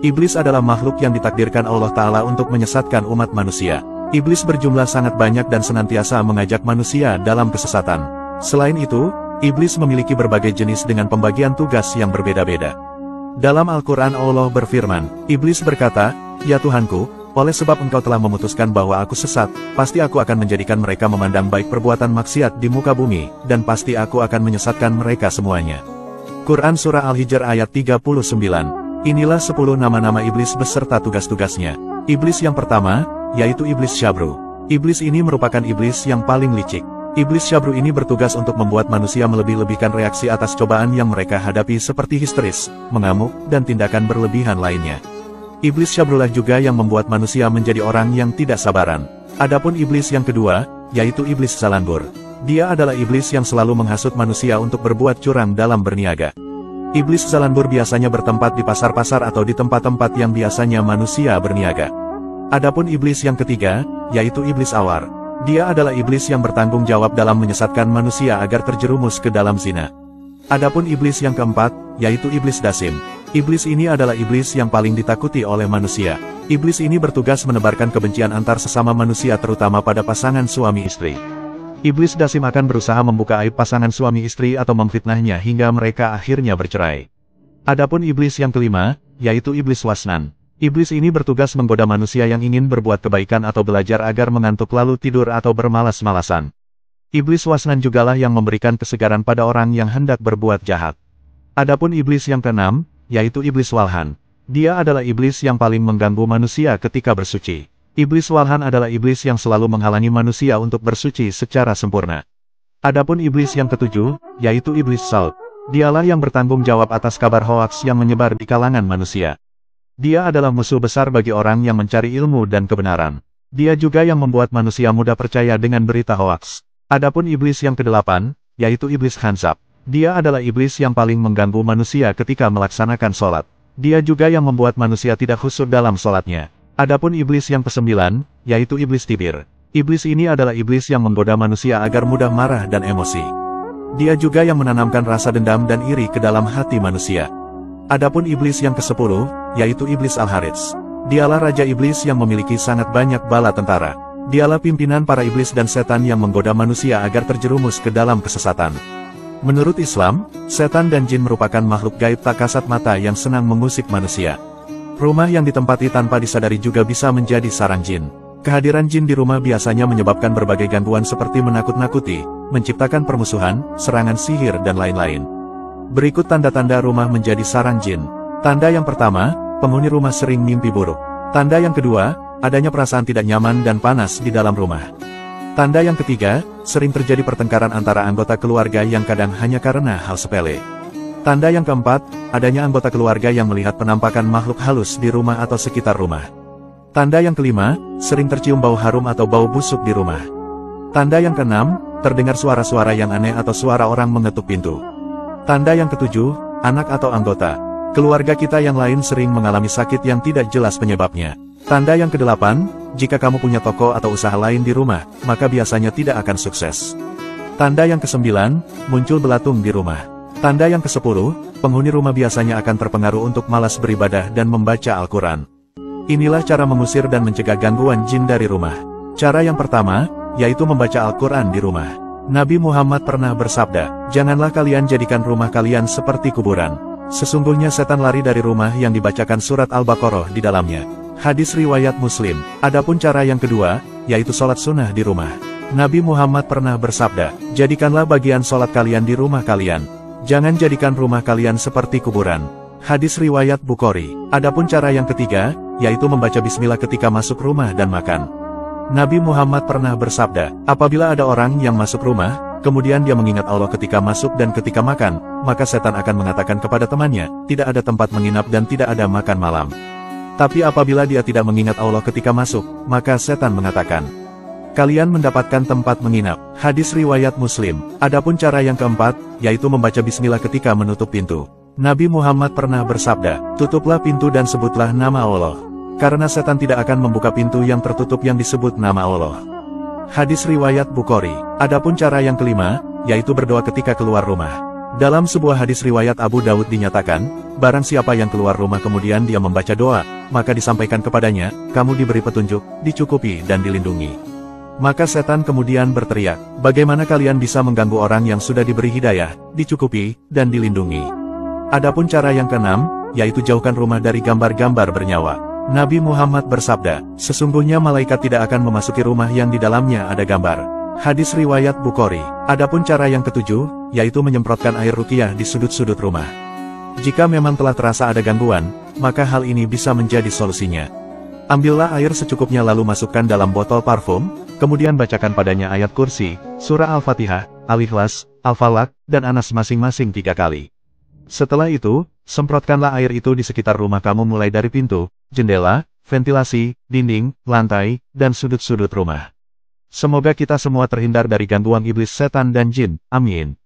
Iblis adalah makhluk yang ditakdirkan Allah Ta'ala untuk menyesatkan umat manusia. Iblis berjumlah sangat banyak dan senantiasa mengajak manusia dalam kesesatan. Selain itu, iblis memiliki berbagai jenis dengan pembagian tugas yang berbeda-beda. Dalam Al-Quran Allah berfirman, iblis berkata, "Ya Tuhanku, oleh sebab engkau telah memutuskan bahwa aku sesat, pasti aku akan menjadikan mereka memandang baik perbuatan maksiat di muka bumi, dan pasti aku akan menyesatkan mereka semuanya." Quran Surah Al-Hijr ayat 39. Inilah 10 nama-nama iblis beserta tugas-tugasnya. Iblis yang pertama, yaitu iblis Syabru. Iblis ini merupakan iblis yang paling licik. Iblis Syabru ini bertugas untuk membuat manusia melebih-lebihkan reaksi atas cobaan yang mereka hadapi seperti histeris, mengamuk, dan tindakan berlebihan lainnya. Iblis Syabrulah juga yang membuat manusia menjadi orang yang tidak sabaran. Adapun iblis yang kedua, yaitu iblis Zalanbur. Dia adalah iblis yang selalu menghasut manusia untuk berbuat curang dalam berniaga. Iblis Zalanbur biasanya bertempat di pasar-pasar atau di tempat-tempat yang biasanya manusia berniaga. Adapun iblis yang ketiga, yaitu iblis Awar. Dia adalah iblis yang bertanggung jawab dalam menyesatkan manusia agar terjerumus ke dalam zina. Adapun iblis yang keempat, yaitu iblis Dasim. Iblis ini adalah iblis yang paling ditakuti oleh manusia. Iblis ini bertugas menebarkan kebencian antar sesama manusia terutama pada pasangan suami istri. Iblis Dasim akan berusaha membuka aib pasangan suami istri atau memfitnahnya hingga mereka akhirnya bercerai. Adapun iblis yang kelima, yaitu iblis Wasnan. Iblis ini bertugas menggoda manusia yang ingin berbuat kebaikan atau belajar agar mengantuk lalu tidur atau bermalas-malasan. Iblis Wasnan jugalah yang memberikan kesegaran pada orang yang hendak berbuat jahat. Adapun iblis yang keenam, yaitu iblis Walhan. Dia adalah iblis yang paling mengganggu manusia ketika bersuci. Iblis Walhan adalah iblis yang selalu menghalangi manusia untuk bersuci secara sempurna. Adapun iblis yang ketujuh, yaitu iblis Saud. Dialah yang bertanggung jawab atas kabar hoaks yang menyebar di kalangan manusia. Dia adalah musuh besar bagi orang yang mencari ilmu dan kebenaran. Dia juga yang membuat manusia mudah percaya dengan berita hoaks. Adapun iblis yang kedelapan, yaitu iblis Khanzab. Dia adalah iblis yang paling mengganggu manusia ketika melaksanakan sholat. Dia juga yang membuat manusia tidak khusyuk dalam sholatnya. Adapun iblis yang kesembilan, yaitu iblis Tibir. Iblis ini adalah iblis yang menggoda manusia agar mudah marah dan emosi. Dia juga yang menanamkan rasa dendam dan iri ke dalam hati manusia. Adapun iblis yang ke-10, yaitu iblis Al-Harits. Dialah raja iblis yang memiliki sangat banyak bala tentara. Dialah pimpinan para iblis dan setan yang menggoda manusia agar terjerumus ke dalam kesesatan. Menurut Islam, setan dan jin merupakan makhluk gaib tak kasat mata yang senang mengusik manusia. Rumah yang ditempati tanpa disadari juga bisa menjadi sarang jin. Kehadiran jin di rumah biasanya menyebabkan berbagai gangguan seperti menakut-nakuti, menciptakan permusuhan, serangan sihir dan lain-lain. Berikut tanda-tanda rumah menjadi sarang jin. Tanda yang pertama, penghuni rumah sering mimpi buruk. Tanda yang kedua, adanya perasaan tidak nyaman dan panas di dalam rumah. Tanda yang ketiga, sering terjadi pertengkaran antara anggota keluarga yang kadang hanya karena hal sepele. Tanda yang keempat, adanya anggota keluarga yang melihat penampakan makhluk halus di rumah atau sekitar rumah. Tanda yang kelima, sering tercium bau harum atau bau busuk di rumah. Tanda yang keenam, terdengar suara-suara yang aneh atau suara orang mengetuk pintu. Tanda yang ketujuh, anak atau anggota keluarga kita yang lain sering mengalami sakit yang tidak jelas penyebabnya. Tanda yang kedelapan, jika kamu punya toko atau usaha lain di rumah, maka biasanya tidak akan sukses. Tanda yang kesembilan, muncul belatung di rumah. Tanda yang ke-10, penghuni rumah biasanya akan terpengaruh untuk malas beribadah dan membaca Al-Quran. Inilah cara mengusir dan mencegah gangguan jin dari rumah. Cara yang pertama, yaitu membaca Al-Quran di rumah. Nabi Muhammad pernah bersabda, "Janganlah kalian jadikan rumah kalian seperti kuburan. Sesungguhnya setan lari dari rumah yang dibacakan surat Al-Baqarah di dalamnya." Hadis riwayat Muslim. Adapun cara yang kedua, yaitu sholat sunnah di rumah. Nabi Muhammad pernah bersabda, "Jadikanlah bagian sholat kalian di rumah kalian. Jangan jadikan rumah kalian seperti kuburan." Hadis riwayat Bukhari. Adapun cara yang ketiga, yaitu membaca bismillah ketika masuk rumah dan makan. Nabi Muhammad pernah bersabda, apabila ada orang yang masuk rumah, kemudian dia mengingat Allah ketika masuk dan ketika makan, maka setan akan mengatakan kepada temannya, tidak ada tempat menginap dan tidak ada makan malam. Tapi apabila dia tidak mengingat Allah ketika masuk, maka setan mengatakan, kalian mendapatkan tempat menginap. Hadis riwayat Muslim. Adapun cara yang keempat, yaitu membaca bismillah ketika menutup pintu. Nabi Muhammad pernah bersabda, tutuplah pintu dan sebutlah nama Allah. Karena setan tidak akan membuka pintu yang tertutup yang disebut nama Allah. Hadis riwayat Bukhari. Adapun cara yang kelima, yaitu berdoa ketika keluar rumah. Dalam sebuah hadis riwayat Abu Dawud dinyatakan, barang siapa yang keluar rumah kemudian dia membaca doa, maka disampaikan kepadanya, kamu diberi petunjuk, dicukupi dan dilindungi. Maka setan kemudian berteriak, bagaimana kalian bisa mengganggu orang yang sudah diberi hidayah, dicukupi, dan dilindungi. Adapun cara yang keenam, yaitu jauhkan rumah dari gambar-gambar bernyawa. Nabi Muhammad bersabda, sesungguhnya malaikat tidak akan memasuki rumah yang di dalamnya ada gambar. Hadis riwayat Bukhari. Adapun cara yang ketujuh, yaitu menyemprotkan air ruqyah di sudut-sudut rumah. Jika memang telah terasa ada gangguan, maka hal ini bisa menjadi solusinya. Ambillah air secukupnya lalu masukkan dalam botol parfum, kemudian bacakan padanya ayat kursi, surah Al-Fatihah, Al-Ikhlas, Al-Falaq, dan Anas masing-masing 3 kali. Setelah itu, semprotkanlah air itu di sekitar rumah kamu mulai dari pintu, jendela, ventilasi, dinding, lantai, dan sudut-sudut rumah. Semoga kita semua terhindar dari gangguan iblis setan dan jin. Amin.